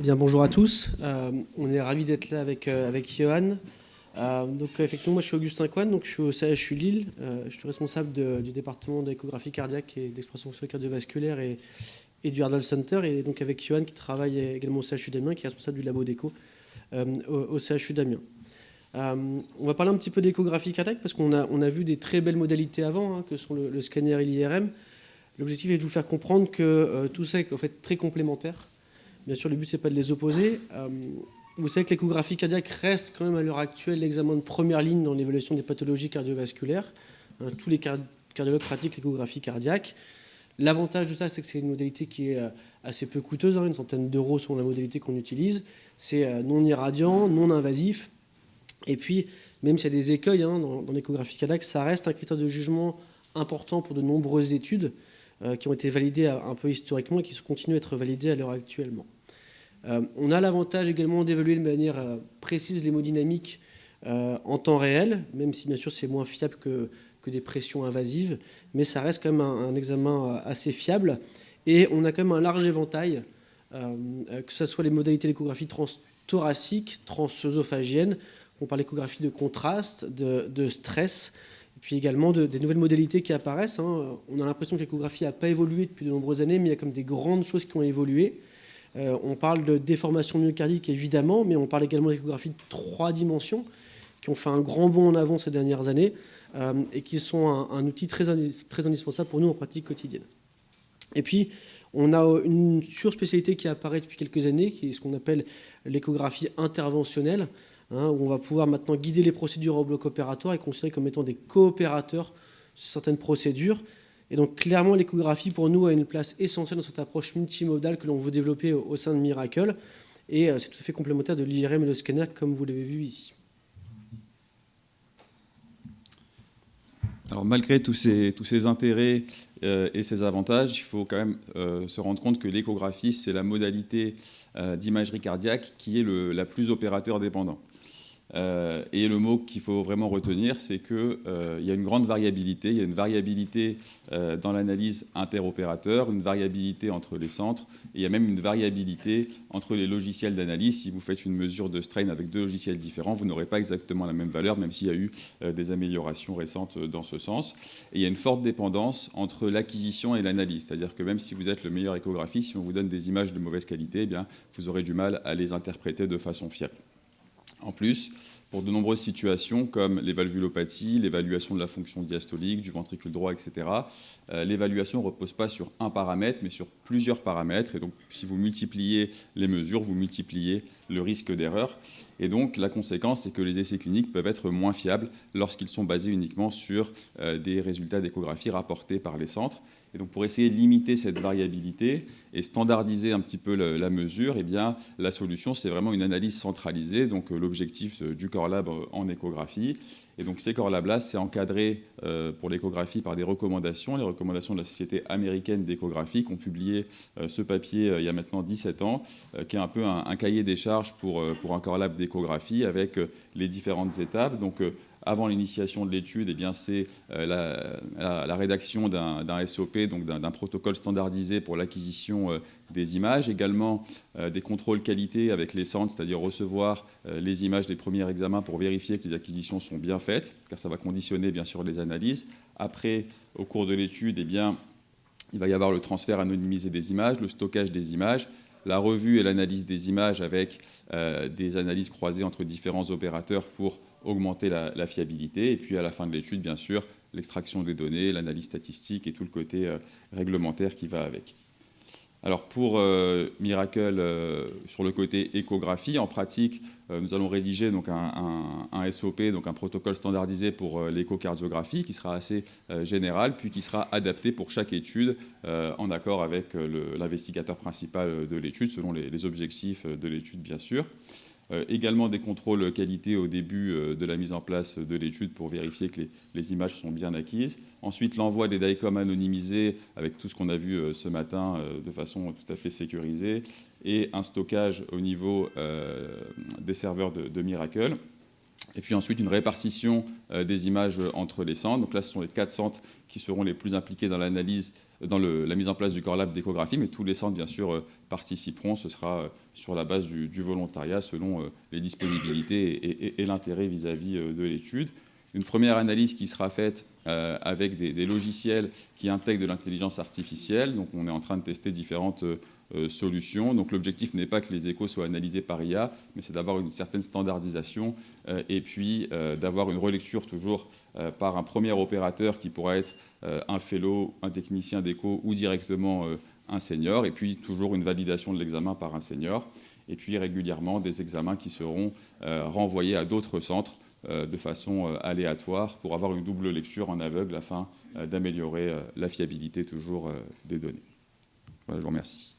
Bien, bonjour à tous. On est ravis d'être là avec Johan. Effectivement, moi je suis Augustin Coine, donc je suis au CHU Lille. Je suis responsable du département d'échographie cardiaque et d'expression fonctionnelle cardiovasculaire et du Hardal Center. Et donc avec Johan qui travaille également au CHU d'Amiens, qui est responsable du labo d'écho au CHU d'Amiens. On va parler un petit peu d'échographie cardiaque parce qu'on a vu des très belles modalités avant, que sont le scanner et l'IRM. L'objectif est de vous faire comprendre que tout ça est en fait très complémentaire. Bien sûr, le but, c'est pas de les opposer. Vous savez que l'échographie cardiaque reste quand même à l'heure actuelle l'examen de première ligne dans l'évaluation des pathologies cardiovasculaires. Tous les cardiologues pratiquent l'échographie cardiaque. L'avantage de ça, c'est que c'est une modalité qui est assez peu coûteuse, une centaine d'euros sont la modalité qu'on utilise. C'est non irradiant, non invasif. Et puis, même s'il y a des écueils dans l'échographie cardiaque, ça reste un critère de jugement important pour de nombreuses études qui ont été validées un peu historiquement et qui continuent à être validées à l'heure actuellement. On a l'avantage également d'évaluer de manière précise l'hémodynamique en temps réel, même si bien sûr c'est moins fiable que des pressions invasives, mais ça reste quand même un examen assez fiable. Et on a quand même un large éventail, que ce soit les modalités d'échographie transthoracique, transœsophagienne, on parle d'échographie de contraste, de stress, et puis également des nouvelles modalités qui apparaissent. On a l'impression que l'échographie n'a pas évolué depuis de nombreuses années, mais il y a comme des grandes choses qui ont évolué. On parle de déformation myocardique évidemment, mais on parle également d'échographie de 3 dimensions qui ont fait un grand bond en avant ces dernières années et qui sont un outil très indispensable pour nous en pratique quotidienne. Et puis, on a une surspécialité qui apparaît depuis quelques années, qui est ce qu'on appelle l'échographie interventionnelle, où on va pouvoir maintenant guider les procédures au bloc opératoire et considérer comme étant des coopérateurs sur certaines procédures. Et donc, clairement, l'échographie, pour nous, a une place essentielle dans cette approche multimodale que l'on veut développer au sein de Miracle. Et c'est tout à fait complémentaire de l'IRM et le scanner, comme vous l'avez vu ici. Alors, malgré tous ces intérêts et ces avantages, il faut quand même se rendre compte que l'échographie, c'est la modalité d'imagerie cardiaque qui est la plus opérateur dépendant. Et le mot qu'il faut vraiment retenir, c'est qu'il y a une grande variabilité. Il y a une variabilité dans l'analyse interopérateur, une variabilité entre les centres, et il y a même une variabilité entre les logiciels d'analyse. Si vous faites une mesure de strain avec 2 logiciels différents, vous n'aurez pas exactement la même valeur, même s'il y a eu des améliorations récentes dans ce sens. Et il y a une forte dépendance entre l'acquisition et l'analyse. C'est-à-dire que même si vous êtes le meilleur échographiste, si on vous donne des images de mauvaise qualité, eh bien, vous aurez du mal à les interpréter de façon fiable. En plus, pour de nombreuses situations comme les valvulopathie, l'évaluation de la fonction diastolique, du ventricule droit, etc., l'évaluation ne repose pas sur un paramètre, mais sur plusieurs paramètres. Et donc, si vous multipliez les mesures, vous multipliez le risque d'erreur. Et donc, la conséquence, c'est que les essais cliniques peuvent être moins fiables lorsqu'ils sont basés uniquement sur des résultats d'échographie rapportés par les centres. Et donc, pour essayer de limiter cette variabilité et standardiser un petit peu la mesure, eh bien, la solution, c'est vraiment une analyse centralisée. Donc, l'objectif du Core Lab en échographie. Et donc, ces Core Labs-là, c'est encadré pour l'échographie par des recommandations. Les recommandations de la Société américaine d'échographie qui ont publié ce papier il y a maintenant 17 ans, qui est un peu un cahier des charges pour un Core Lab d'échographie avec les différentes étapes. Donc, avant l'initiation de l'étude, eh bien, c'est la rédaction d'un SOP, donc d'un protocole standardisé pour l'acquisition des images. Également, des contrôles qualité avec les centres, c'est-à-dire recevoir les images des premiers examens pour vérifier que les acquisitions sont bien faites, car ça va conditionner, bien sûr, les analyses. Après, au cours de l'étude, eh bien, il va y avoir le transfert anonymisé des images, le stockage des images, la revue et l'analyse des images avec des analyses croisées entre différents opérateurs pour augmenter la fiabilité. Et puis à la fin de l'étude, bien sûr, l'extraction des données, l'analyse statistique et tout le côté réglementaire qui va avec. Alors pour Miracle, sur le côté échographie, en pratique, nous allons rédiger donc un SOP, donc un protocole standardisé pour l'échocardiographie qui sera assez général, puis qui sera adapté pour chaque étude en accord avec l'investigateur principal de l'étude, selon les objectifs de l'étude, bien sûr. Également des contrôles qualité au début de la mise en place de l'étude pour vérifier que les images sont bien acquises. Ensuite, l'envoi des DICOM anonymisés avec tout ce qu'on a vu ce matin de façon tout à fait sécurisée et un stockage au niveau des serveurs de Miracle. Et puis ensuite, une répartition des images entre les centres. Donc là, ce sont les 4 centres qui seront les plus impliqués dans l'analyse, dans la mise en place du Core Lab d'échographie, mais tous les centres, bien sûr, participeront. Ce sera sur la base du volontariat, selon les disponibilités et l'intérêt vis-à-vis de l'étude. Une première analyse qui sera faite avec des logiciels qui intègrent de l'intelligence artificielle. Donc on est en train de tester différentes solutions. Donc l'objectif n'est pas que les échos soient analysés par IA, mais c'est d'avoir une certaine standardisation et puis d'avoir une relecture toujours par un premier opérateur qui pourra être un fellow, un technicien d'écho ou directement un senior, et puis toujours une validation de l'examen par un senior, et puis régulièrement des examens qui seront renvoyés à d'autres centres de façon aléatoire pour avoir une double lecture en aveugle afin d'améliorer la fiabilité toujours des données. Voilà, je vous remercie.